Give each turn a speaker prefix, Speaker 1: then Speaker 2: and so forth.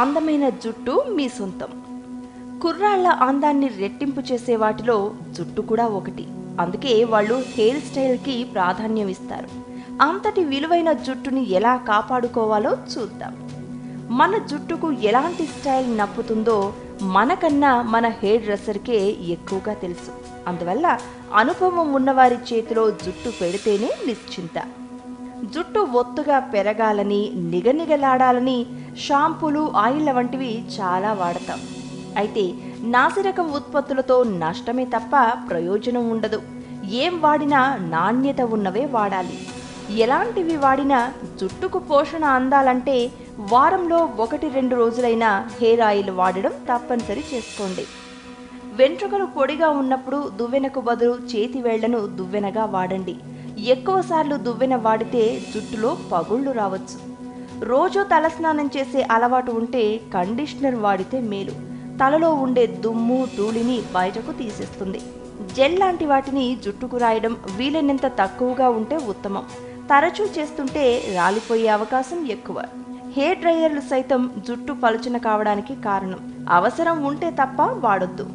Speaker 1: అందమైన జుట్టు మీ సొంతం. కుర్రాళ్ల అందాన్ని రెట్టింపు చేసే వాటిలో జుట్టు కూడా ఒకటి. అందుకే వాళ్ళు హెయిర్ స్టైల్కి ప్రాధాన్యం ఇస్తారు. అంతటి విలువైన జుట్టుని ఎలా కాపాడుకోవాలో చూద్దాం. మన జుట్టుకు ఎలాంటి స్టైల్ నప్పుతుందో మనకన్నా మన హెయిర్ డ్రెస్సర్కే ఎక్కువగా తెలుసు. అందువల్ల అనుభవం ఉన్నవారి చేతిలో జుట్టు పెడితేనే నిశ్చింత. జుట్టు ఒత్తుగా పెరగాలని, నిగనిగలాడాలని షాంపూలు, ఆయిళ్ల వంటివి చాలా వాడతాం. అయితే నాసిరకం ఉత్పత్తులతో నష్టమే తప్ప ప్రయోజనం ఉండదు. ఏం వాడినా నాణ్యత ఉన్నవే వాడాలి. ఎలాంటివి వాడినా జుట్టుకు పోషణ అందాలంటే వారంలో 1-2 రోజులైనా హెయిర్ ఆయిల్ వాడడం తప్పనిసరి చేసుకోండి. వెంట్రుకలు పొడిగా ఉన్నప్పుడు దువ్వెనకు బదులు చేతి వేళ్లను దువ్వెనగా వాడండి. ఎక్కువసార్లు దువ్వెన వాడితే జుట్టులో పగుళ్లు రావచ్చు. రోజూ తలస్నానం చేసే అలవాటు ఉంటే కండిషనర్ వాడితే మేలు. తలలో ఉండే దుమ్ము, ధూళిని బయటకు తీసేస్తుంది. జెల్ లాంటి వాటిని జుట్టుకు రాయడం వీలైనంత తక్కువగా ఉంటే ఉత్తమం. తరచూ చేస్తుంటే రాలిపోయే అవకాశం ఎక్కువ. హెయిర్ డ్రైయర్లు సైతం జుట్టు పలుచన కావడానికి కారణం. అవసరం ఉంటే తప్ప వాడొద్దు.